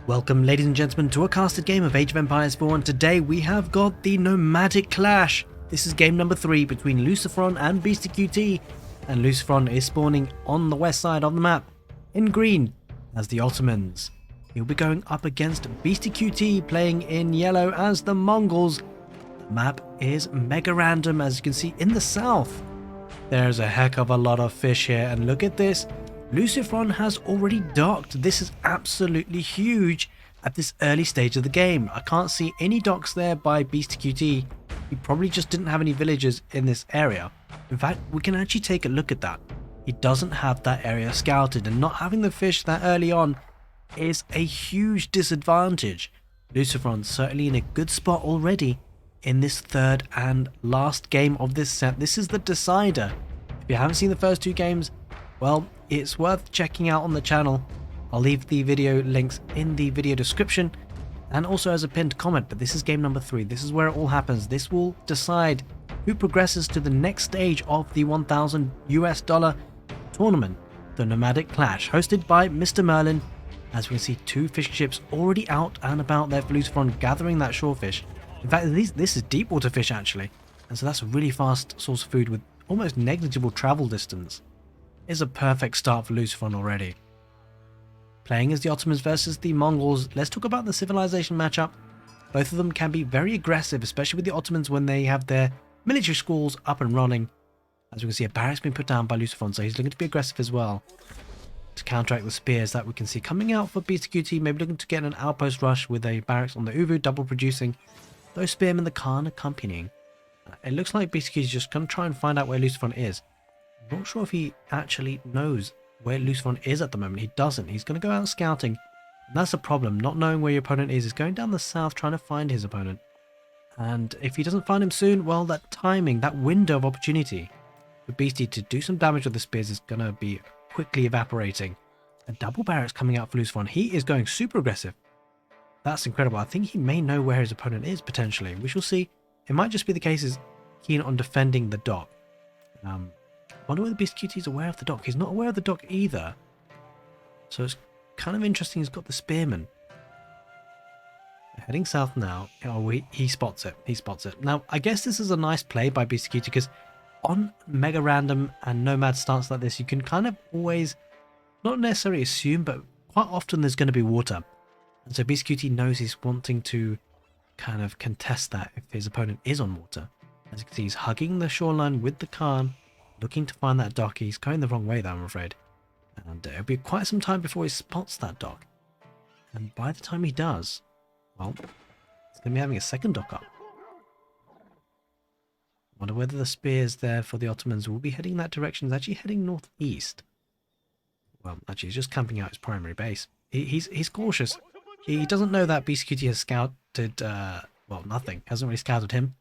Welcome ladies and gentlemen to a casted game of Age of Empires 4, and today we have got the Nomadic clash. This is game number 3 between Lucifron and Beastyqt, and Lucifron is spawning on the west side of the map in green as the Ottomans. He'll be going up against Beastyqt playing in yellow as the Mongols. The map is megarandom, as you can see in the south. There's a heck of a lot of fish here, and look at this. Lucifron has already docked. This is absolutely huge at this early stage of the game. I can't see any docks there by Beastyqt. He probably just didn't have any villagers in this area. In fact, we can actually take a look at that. He doesn't have that area scouted, and not having the fish that early on is a huge disadvantage. Lucifron's certainly in a good spot already in this third and last game of this set. This is the decider. If you haven't seen the first two games, well, it's worth checking out on the channel. I'll leave the video links in the video description and also as a pinned comment, but this is game number 3. This is where it all happens. This will decide who progresses to the next stage of the $1,000 tournament, the Nomadic Clash, hosted by Mr Merlin. As we can see, 2 fishing ships already out and about there for Lucifron, gathering that shorefish. In fact, this is deep water fish actually, and so that's a really fast source of food with almost negligible travel distance. Is a perfect start for Lucifron already. Playing as the Ottomans versus the Mongols, let's talk about the civilization matchup. Both of them can be very aggressive, especially with the Ottomans when they have their military schools up and running. As we can see, a barrack's been put down by Lucifron, so he's looking to be aggressive as well, to counteract the spears that we can see coming out for Beastyqt. Maybe looking to get an outpost rush with a barracks on the Uvu, double producing those spearmen, the Khan accompanying. It looks like Beastyqt is just going to try and find out where Lucifron is. I'm not sure if he actually knows where Lucifron is at the moment. He doesn't. He's going to go out scouting. And that's a problem. Not knowing where your opponent is going down the south trying to find his opponent. And if he doesn't find him soon, well, that timing, that window of opportunity for Beastie to do some damage with the spears is going to be quickly evaporating. A double barracks coming out for Lucifron. He is going super aggressive. That's incredible. I think he may know where his opponent is potentially. We shall see. It might just be the case he's keen on defending the dock. I wonder whether Beastyqt is aware of the dock. He's not aware of the dock either. So it's kind of interesting he's got the spearmen. They're heading south now. Oh, he spots it. He spots it. Now, I guess this is a nice play by Beastyqt because on mega random and nomad starts like this, you can kind of always, not necessarily assume, but quite often there's going to be water. And so Beastyqt knows he's wanting to kind of contest that if his opponent is on water. As you can see, he's hugging the shoreline with the Khan, looking to find that dock. He's going the wrong way though, I'm afraid. And it'll be quite some time before he spots that dock. And by the time he does, well, he's going to be having a second dock up. Wonder whether the spears there for the Ottomans will be heading that direction. He's actually heading northeast. Well, actually, he's just camping out his primary base. He's cautious. He doesn't know that Beastyqt has scouted, well, nothing. Hasn't really scouted him.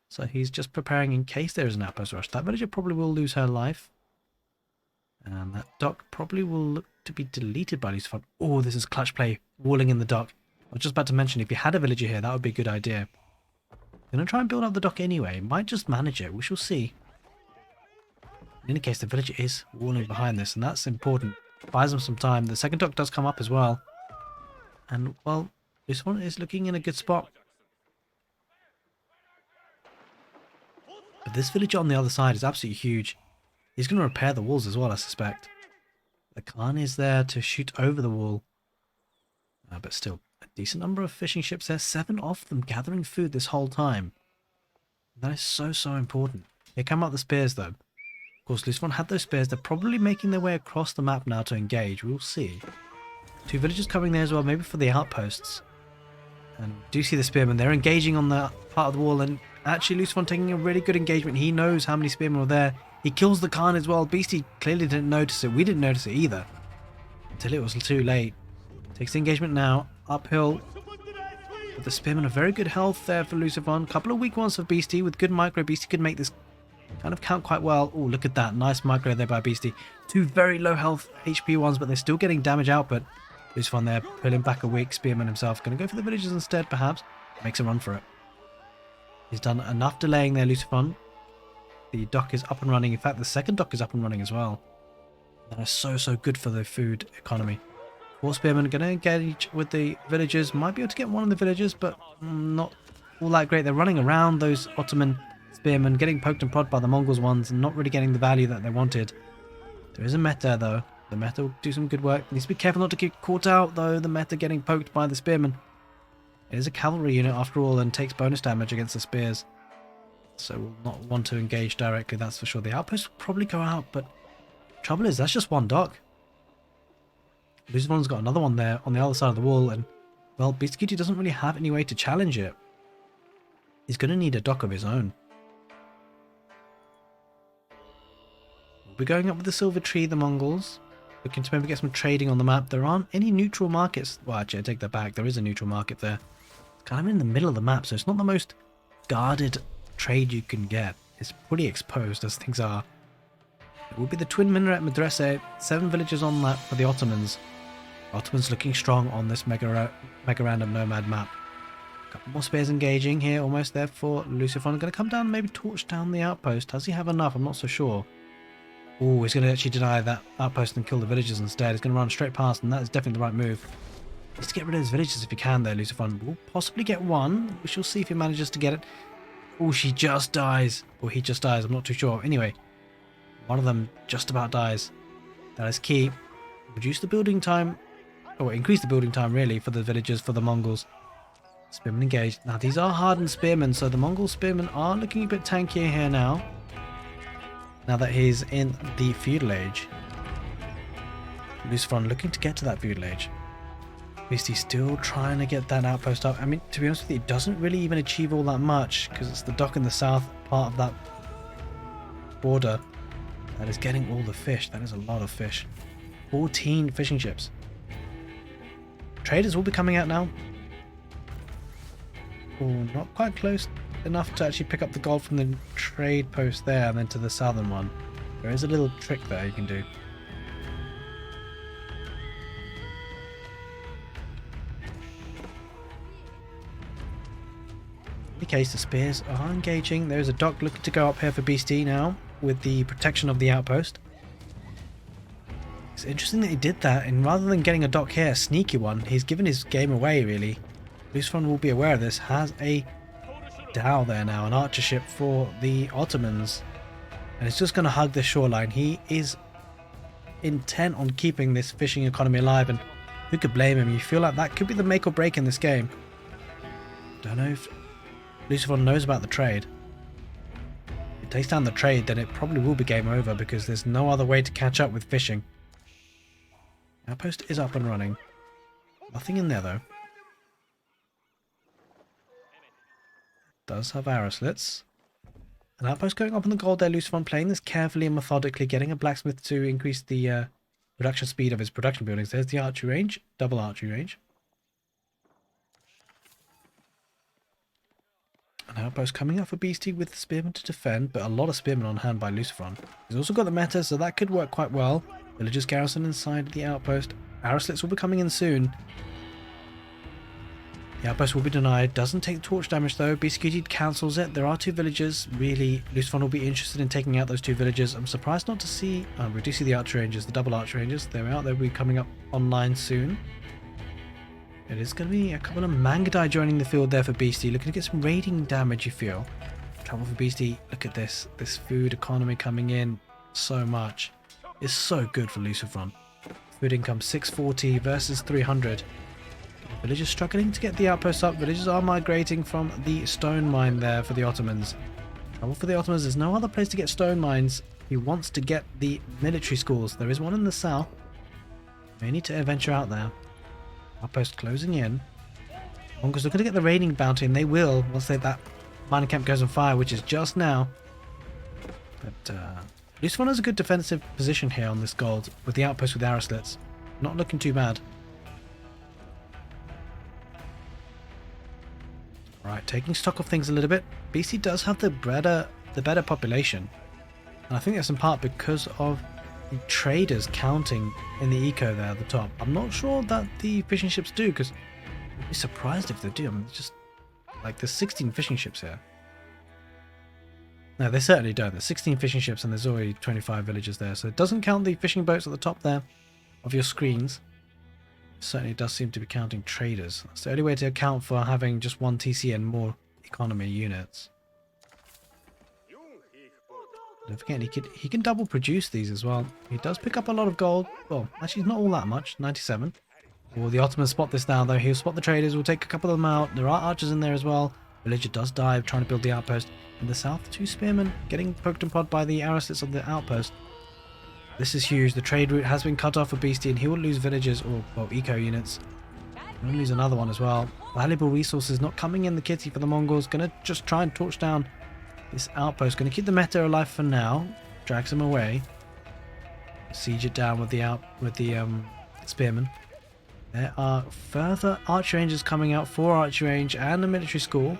So he's just preparing in case there is an outpost rush. That villager probably will lose her life. And that dock probably will look to be deleted by Lucifron. Oh, this is clutch play, walling in the dock. I was just about to mention, if you had a villager here, that would be a good idea. I'm going to try and build up the dock anyway. Might just manage it. We shall see. In any case, the villager is walling behind this, and that's important. Buys them some time. The second dock does come up as well. And, well, this one is looking in a good spot. But this village on the other side is absolutely huge. He's going to repair the walls as well, I suspect. The Khan is there to shoot over the wall. But still, a decent number of fishing ships there. 7 of them gathering food this whole time. That is so, so important. Here come out the spears, though. Of course, Lucifron had those spears. They're probably making their way across the map now to engage. We'll see. 2 villagers coming there as well, maybe for the outposts. And do see the spearmen. They're engaging on the part of the wall, and actually Lucifron taking a really good engagement. He knows how many spearmen were there. He kills the Khan as well. Beastie clearly didn't notice it. We didn't notice it either until it was too late. Takes the engagement now. Uphill. But the spearmen are very good health there for Lucifron. Couple of weak ones for Beastie with good micro. Beastie could make this kind of count quite well. Oh, look at that. Nice micro there by Beastie. 2 very low health HP ones, but they're still getting damage output. Lucifron there pulling back a weak spearman himself. Going to go for the villagers instead, perhaps. Makes a run for it. He's done enough delaying there, Lucifron. The dock is up and running. In fact, the second dock is up and running as well. That is so, so good for the food economy. 4 spearmen going to engage with the villagers. Might be able to get one of the villagers, but not all that great. They're running around those Ottoman spearmen, getting poked and prodded by the Mongols ones, and not really getting the value that they wanted. There is a meta, though. The meta will do some good work. Needs to be careful not to get caught out, though. The meta getting poked by the spearmen. It is a cavalry unit, after all, and takes bonus damage against the spears. So we'll not want to engage directly, that's for sure. The outpost will probably go out, but trouble is, that's just one dock. Lucifron's got another one there on the other side of the wall, and, well, Beastyqt doesn't really have any way to challenge it. He's going to need a dock of his own. We'll be going up with the Silver Tree, the Mongols. Looking to maybe get some trading on the map. There aren't any neutral markets. Well, actually, I take that back. There is a neutral market there. It's kind of in the middle of the map, so it's not the most guarded trade you can get. It's pretty exposed as things are. It will be the Twin Minaret Madrasa. 7 villages on that for the Ottomans. Ottomans looking strong on this megarandom nomad map. Couple more spears engaging here, almost there for Lucifron. Going to come down and maybe torch down the outpost. Does he have enough? I'm not so sure. Oh, he's going to actually deny that outpost and kill the villagers instead. He's going to run straight past, and that is definitely the right move. Needs to get rid of his villagers if he can there, Lucifron. Will possibly get one. We shall see if he manages to get it. Oh, she just dies. Or he just dies, I'm not too sure. Anyway, one of them just about dies. That is key. Reduce the building time. Or increase the building time, really, for the villagers, for the Mongols. Spearmen engaged. Now, these are hardened spearmen, so the Mongol spearmen are looking a bit tankier here now. Now that he's in the feudal age. Lucifron looking to get to that feudal age. Beasty still trying to get that outpost up. I mean, to be honest with you, it doesn't really even achieve all that much, because it's the dock in the south part of that border that is getting all the fish. That is a lot of fish. 14 fishing ships. Traders will be coming out now. Oh, not quite close enough to actually pick up the gold from the trade post there and then to the southern one. There is a little trick there you can do. In any case, the spears are engaging. There is a dock looking to go up here for Beasty now with the protection of the outpost. It's interesting that he did that, and rather than getting a dock here, a sneaky one, he's given his game away really. Lucifron will be aware of this. Has a dhow there now, an archer ship for the Ottomans, and it's just going to hug the shoreline. He is intent on keeping this fishing economy alive, and who could blame him? You feel like that could be the make or break in this game. Don't know if Lucifron knows about the trade. If it takes down the trade, then it probably will be game over, because there's no other way to catch up with fishing. Outpost is up and running. Nothing in there though. Does have arrow slits. An outpost going up on the gold there. Lucifron playing this carefully and methodically, getting a blacksmith to increase the production speed of his production buildings. There's the archery range, double archery range. An outpost coming up for Beasty with the spearmen to defend, but a lot of spearmen on hand by Lucifron. He's also got the meta, so that could work quite well. Villagers garrison inside the outpost. Arrow slits will be coming in soon. The outpost will be denied. Doesn't take torch damage though. Beastyqt cancels it. There are 2 villagers. Really, Lucifron will be interested in taking out those 2 villagers. I'm surprised not to see... we do see the archer ranges, the double archer ranges. They're out. They'll be coming up online soon. It is going to be a couple of Mangadai joining the field there for Beasty. Looking to get some raiding damage, you feel. Trouble for Beasty. Look at this. This food economy coming in so much. It's so good for Lucifron. Food income 640 versus 300. Villagers struggling to get the outposts up. Villagers are migrating from the stone mine there for the Ottomans. Trouble for the Ottomans, there's no other place to get stone mines. He wants to get the military schools. There is one in the south. May need to venture out there. Outpost closing in. Mongols are going to get the raiding bounty, and they will once that mining camp goes on fire, which is just now. But Lucifron has a good defensive position here on this gold with the outpost with arrow slits. Not looking too bad. Right, taking stock of things a little bit. BC does have the better population, and I think that's in part because of the traders counting in the eco there at the top. I'm not sure that the fishing ships do, because I'd be surprised if they do. I mean, it's just like there's 16 fishing ships here. No, they certainly don't. There's 16 fishing ships and there's already 25 villagers there, so it doesn't count the fishing boats at the top there of your screens. Certainly does seem to be counting traders. That's the only way to account for having just one TC and more economy units. Don't forget, he can double produce these as well. He does pick up a lot of gold. Well, actually not all that much, 97. Will the Ottomans spot this now though? He'll spot the traders, we'll take a couple of them out. There are archers in there as well. Villager does dive, trying to build the outpost. In the south, 2 spearmen getting poked and prodded by the arrow slits on the outpost. This is huge. The trade route has been cut off for Beastie and he will lose villagers or, well, eco units. He'll lose another one as well. Valuable resources not coming in the kitty for the Mongols. Gonna just try and torch down this outpost. Gonna keep the meta alive for now. Drags them away. Siege it down with the spearmen. There are further archer ranges coming out, 4 archer range and a military school.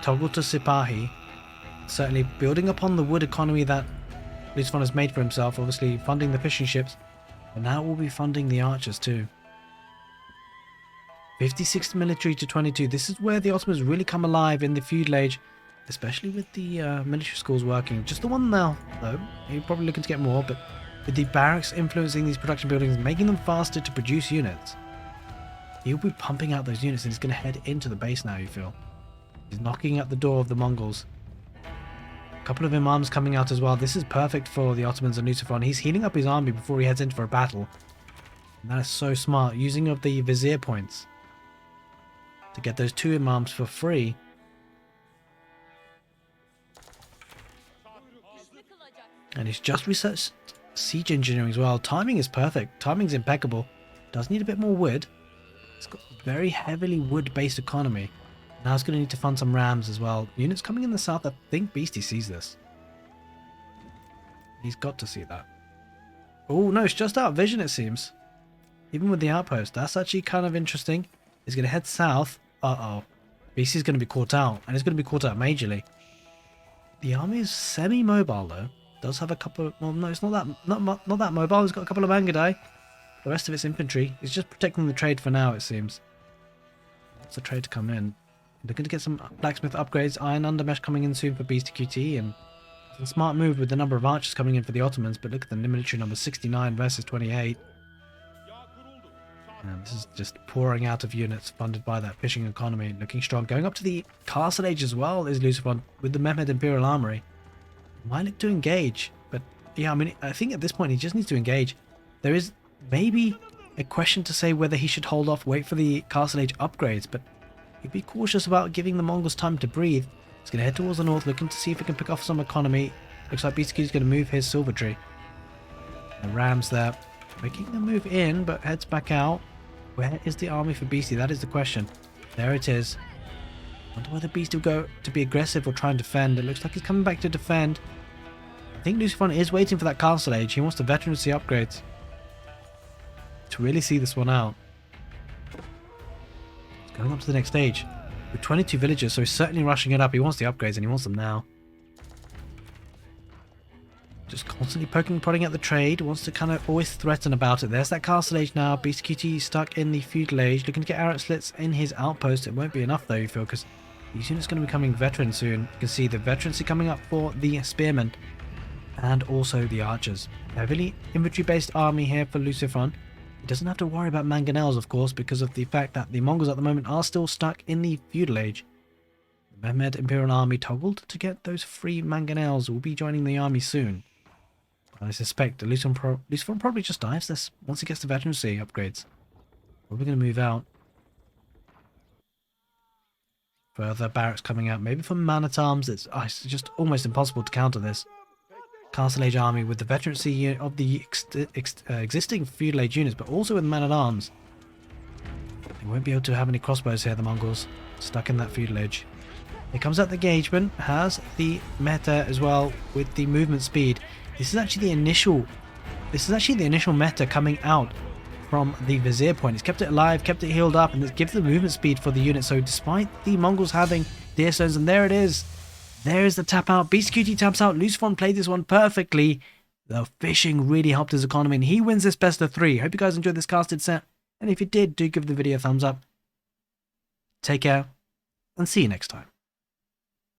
Toggle to Sipahi. Certainly building upon the wood economy that Lucifron has made for himself, obviously funding the fishing ships. But now we'll be funding the archers too. 56 military to 22. This is where the Ottomans really come alive in the feudal age, especially with the military schools working. Just the one now though. You're probably looking to get more, but with the barracks influencing these production buildings, making them faster to produce units. He'll be pumping out those units and he's going to head into the base now, you feel. He's knocking at the door of the Mongols. A couple of imams coming out as well. This is perfect for the Ottomans and Lucifron. He's healing up his army before he heads in for a battle. And that is so smart. Using of the vizier points to get those 2 imams for free. And he's just researched siege engineering as well. Timing is perfect. Timing's impeccable. Does need a bit more wood. It's got a very heavily wood-based economy. Now it's going to need to fund some rams as well. Units coming in the south. I think Beastie sees this. He's got to see that. Oh no, it's just out of vision it seems. Even with the outpost. That's actually kind of interesting. He's going to head south. Uh-oh. Beastie's going to be caught out. And it's going to be caught out majorly. The army is semi-mobile though. Does have a couple of, well no, it's not that mobile. It's got a couple of Angadai. The rest of its infantry is just protecting the trade for now, it seems. What's the trade to come in? Looking to get some blacksmith upgrades. Iron undermesh coming in soon for Beastyqt, and it's a smart move with the number of archers coming in for the Ottomans, but look at the military number 69 versus 28. And this is just pouring out of units funded by that fishing economy, looking strong. Going up to the Castle Age as well is Lucifron with the Mehmed Imperial Armory. Might look to engage, but yeah, I mean, I think at this point he just needs to engage. There is maybe a question to say whether he should hold off, wait for the Castle Age upgrades, but he'd be cautious about giving the Mongols time to breathe. He's going to head towards the north, looking to see if he can pick off some economy. Looks like Beastyqt is going to move his silver tree. The rams there, making the move in, but heads back out. Where is the army for Beastie? That is the question. There it is. I wonder whether Beastie will go to be aggressive or try and defend. It looks like he's coming back to defend. I think Lucifron is waiting for that Castle Age. He wants the veterancy upgrades to really see this one out. He's going up to the next stage with 22 villagers, so he's certainly rushing it up. He wants the upgrades and he wants them now. Just constantly poking and prodding at the trade. Wants to kind of always threaten about it. There's that Castle Age now. Beastyqt stuck in the feudal age. Looking to get arrow slits in his outpost. It won't be enough though, you feel, because these units are going to be becoming veterans soon. You can see the veterancy coming up for the spearmen and also the archers. Heavily infantry based army here for Lucifron. He doesn't have to worry about mangonels, of course, because of the fact that the Mongols at the moment are still stuck in the feudal age. The Mehmed Imperial Army toggled to get those free mangonels. Will be joining the army soon. I suspect Lucifron probably just dives this once he gets the veterancy upgrades. Probably going to move out. Further barracks coming out, maybe from man-at-arms. It's just almost impossible to counter this. Castle Age army with the veterancy of the existing feudal age units, but also with man-at-arms. They won't be able to have any crossbows here, the Mongols. Stuck in that feudal age. Here comes out the engagement. Has the meta as well with the movement speed. This is actually the initial meta coming out from the Vizier point. It's kept it alive, kept it healed up, and it gives the movement speed for the unit. So despite the Mongols having deer stones, and there it is. There is the tap out. Beastyqt taps out. Lucifron played this one perfectly. The fishing really helped his economy, and he wins this best of 3. Hope you guys enjoyed this casted set. And if you did, do give the video a thumbs up. Take care, and see you next time.